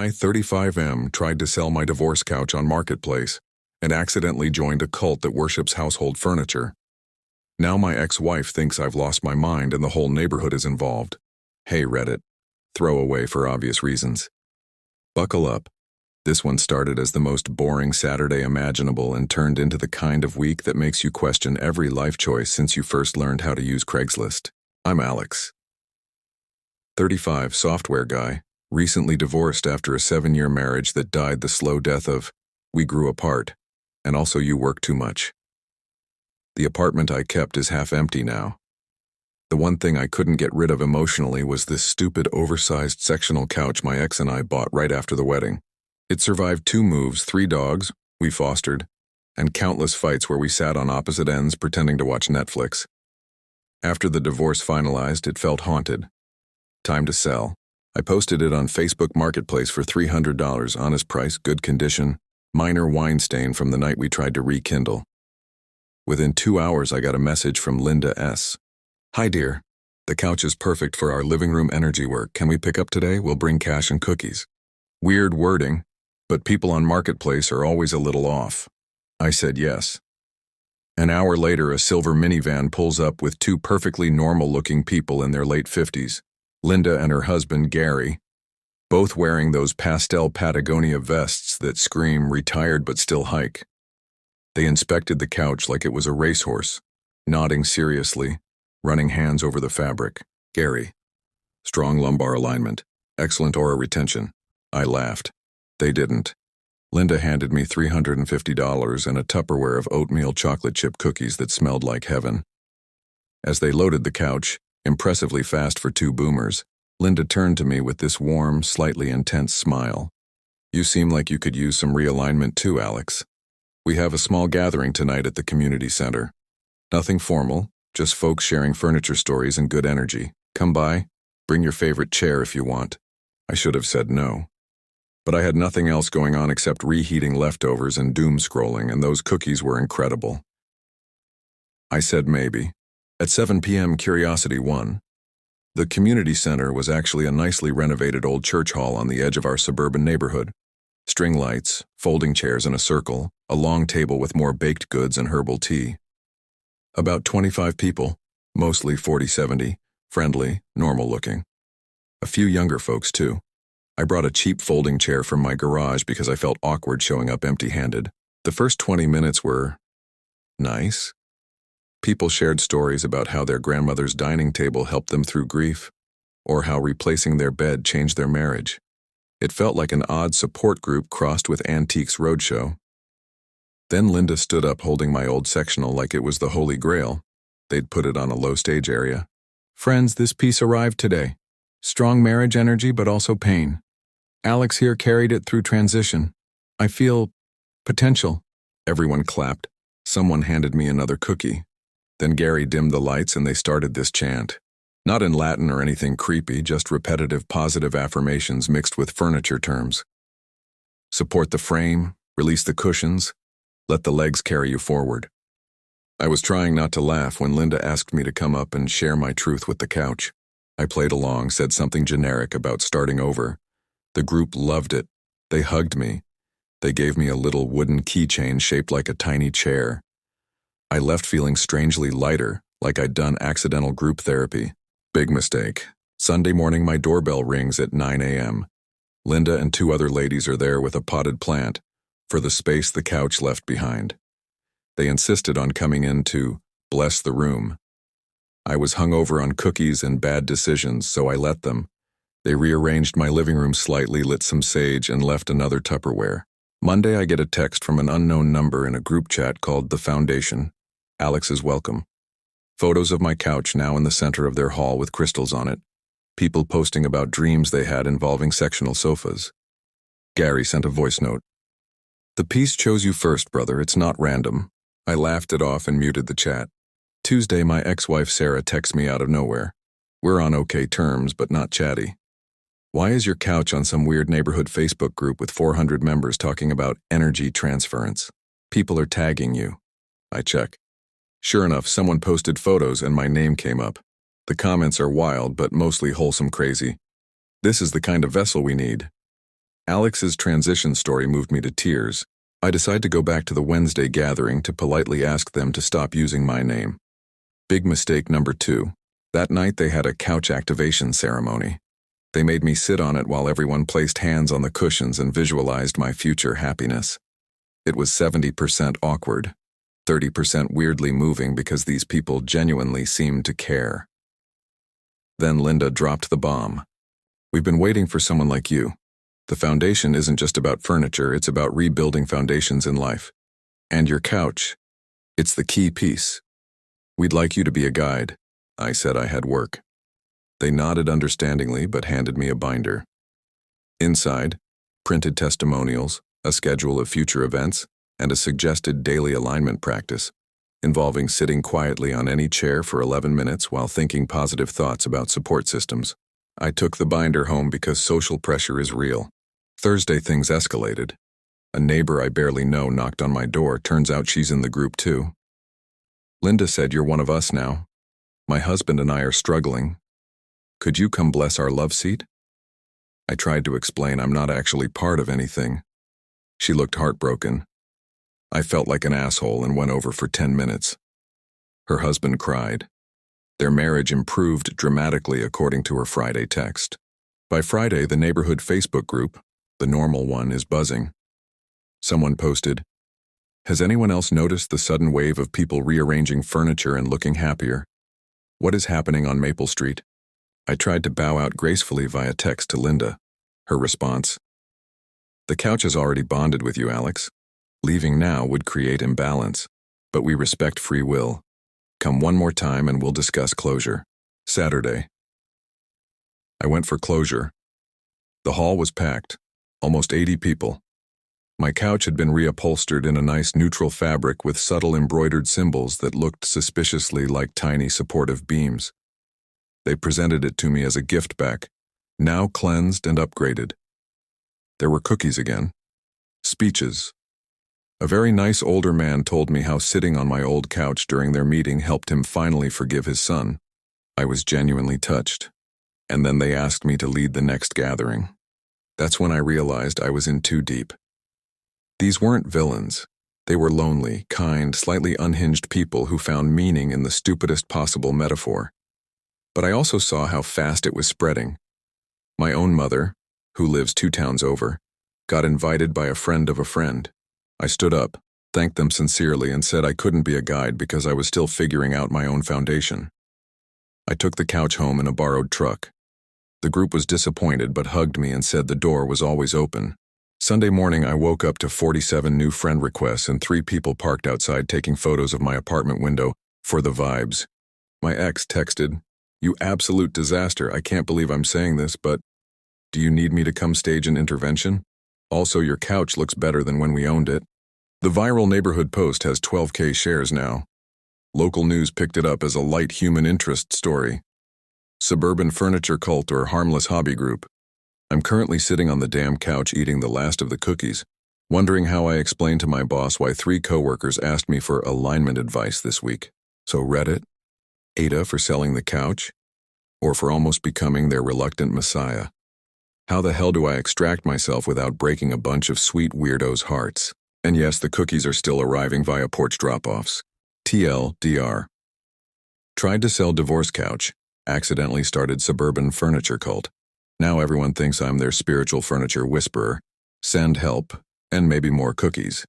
I, 35M, tried to sell my divorce couch on Marketplace and accidentally joined a cult that worships household furniture. Now my ex-wife thinks I've lost my mind and the whole neighborhood is involved. Hey Reddit. Throwaway for obvious reasons. Buckle up. This one started as the most boring Saturday imaginable and turned into the kind of week that makes you question every life choice since you first learned how to use Craigslist. I'm Alex. 35, software guy, recently divorced after a 7-year marriage that died the slow death of, we grew apart, and also you work too much. The apartment I kept is half empty now. The one thing I couldn't get rid of emotionally was this stupid oversized sectional couch my ex and I bought right after the wedding. It survived 2 moves, 3 dogs, we fostered, and countless fights where we sat on opposite ends pretending to watch Netflix. After the divorce finalized, it felt haunted. Time to sell. I posted it on Facebook Marketplace for $300, honest price, good condition, minor wine stain from the night we tried to rekindle. Within 2 hours, I got a message from Linda S. Hi dear, the couch is perfect for our living room energy work. Can we pick up today? We'll bring cash and cookies. Weird wording, but people on Marketplace are always a little off. I said yes. An hour later, a silver minivan pulls up with 2 perfectly normal-looking people in their late 50s, Linda and her husband, Gary, both wearing those pastel Patagonia vests that scream retired but still hike. They inspected the couch like it was a racehorse, nodding seriously, running hands over the fabric. Gary. Strong lumbar alignment. Excellent aura retention. I laughed. They didn't. Linda handed me $350 and a Tupperware of oatmeal chocolate chip cookies that smelled like heaven. As they loaded the couch, impressively fast for 2 boomers, Linda turned to me with this warm, slightly intense smile. You seem like you could use some realignment too, Alex. We have a small gathering tonight at the community center. Nothing formal, just folks sharing furniture stories and good energy. Come by, bring your favorite chair if you want. I should have said no. But I had nothing else going on except reheating leftovers and doom scrolling, and those cookies were incredible. I said maybe. At 7 p.m., curiosity won. The community center was actually a nicely renovated old church hall on the edge of our suburban neighborhood. String lights, folding chairs in a circle, a long table with more baked goods and herbal tea. About 25 people, mostly 40-70, friendly, normal-looking. A few younger folks, too. I brought a cheap folding chair from my garage because I felt awkward showing up empty-handed. The first 20 minutes were nice. People shared stories about how their grandmother's dining table helped them through grief, or how replacing their bed changed their marriage. It felt like an odd support group crossed with Antiques Roadshow. Then Linda stood up holding my old sectional like it was the Holy Grail. They'd put it on a low stage area. Friends, this piece arrived today. Strong marriage energy, but also pain. Alex here carried it through transition. I feel potential. Everyone clapped. Someone handed me another cookie. Then Gary dimmed the lights and they started this chant. Not in Latin or anything creepy, just repetitive positive affirmations mixed with furniture terms. Support the frame, release the cushions, let the legs carry you forward. I was trying not to laugh when Linda asked me to come up and share my truth with the couch. I played along, said something generic about starting over. The group loved it. They hugged me. They gave me a little wooden keychain shaped like a tiny chair. I left feeling strangely lighter, like I'd done accidental group therapy. Big mistake. Sunday morning my doorbell rings at 9 a.m. Linda and 2 other ladies are there with a potted plant, for the space the couch left behind. They insisted on coming in to bless the room. I was hungover on cookies and bad decisions, so I let them. They rearranged my living room slightly, lit some sage, and left another Tupperware. Monday I get a text from an unknown number in a group chat called The Foundation. Alex is welcome. Photos of my couch now in the center of their hall with crystals on it. People posting about dreams they had involving sectional sofas. Gary sent a voice note. The piece chose you first, brother. It's not random. I laughed it off and muted the chat. Tuesday, my ex-wife Sarah texts me out of nowhere. We're on okay terms, but not chatty. Why is your couch on some weird neighborhood Facebook group with 400 members talking about energy transference? People are tagging you. I check. Sure enough, someone posted photos and my name came up. The comments are wild, but mostly wholesome crazy. This is the kind of vessel we need. Alex's transition story moved me to tears. I decide to go back to the Wednesday gathering to politely ask them to stop using my name. Big mistake number 2. That night they had a couch activation ceremony. They made me sit on it while everyone placed hands on the cushions and visualized my future happiness. It was 70% awkward, 30% weirdly moving because these people genuinely seemed to care. Then Linda dropped the bomb. We've been waiting for someone like you. The foundation isn't just about furniture, it's about rebuilding foundations in life. And your couch. It's the key piece. We'd like you to be a guide. I said I had work. They nodded understandingly but handed me a binder. Inside, printed testimonials, a schedule of future events, and a suggested daily alignment practice, involving sitting quietly on any chair for 11 minutes while thinking positive thoughts about support systems. I took the binder home because social pressure is real. Thursday things escalated. A neighbor I barely know knocked on my door. Turns out she's in the group too. Linda said, "You're one of us now. My husband and I are struggling. Could you come bless our love seat?" I tried to explain I'm not actually part of anything. She looked heartbroken. I felt like an asshole and went over for 10 minutes. Her husband cried. Their marriage improved dramatically according to her Friday text. By Friday, the neighborhood Facebook group, the normal one, is buzzing. Someone posted, "Has anyone else noticed the sudden wave of people rearranging furniture and looking happier? What is happening on Maple Street?" I tried to bow out gracefully via text to Linda. Her response, "The couch has already bonded with you, Alex. Leaving now would create imbalance, but we respect free will. Come one more time and we'll discuss closure." Saturday. I went for closure. The hall was packed, almost 80 people. My couch had been reupholstered in a nice neutral fabric with subtle embroidered symbols that looked suspiciously like tiny supportive beams. They presented it to me as a gift back, now cleansed and upgraded. There were cookies again. Speeches. A very nice older man told me how sitting on my old couch during their meeting helped him finally forgive his son. I was genuinely touched. And then they asked me to lead the next gathering. That's when I realized I was in too deep. These weren't villains. They were lonely, kind, slightly unhinged people who found meaning in the stupidest possible metaphor. But I also saw how fast it was spreading. My own mother, who lives 2 towns over, got invited by a friend of a friend. I stood up, thanked them sincerely, and said I couldn't be a guide because I was still figuring out my own foundation. I took the couch home in a borrowed truck. The group was disappointed but hugged me and said the door was always open. Sunday morning I woke up to 47 new friend requests and 3 people parked outside taking photos of my apartment window for the vibes. My ex texted, "You absolute disaster, I can't believe I'm saying this, but do you need me to come stage an intervention? Also, your couch looks better than when we owned it." The viral neighborhood post has 12K shares now. Local news picked it up as a light human interest story. Suburban furniture cult or harmless hobby group. I'm currently sitting on the damn couch eating the last of the cookies, wondering how I explain to my boss why 3 coworkers asked me for alignment advice this week. So Reddit? Ada for selling the couch? Or for almost becoming their reluctant messiah? How the hell do I extract myself without breaking a bunch of sweet weirdos' hearts? And yes, the cookies are still arriving via porch drop-offs. TLDR. Tried to sell divorce couch, accidentally started suburban furniture cult. Now everyone thinks I'm their spiritual furniture whisperer. Send help, and maybe more cookies.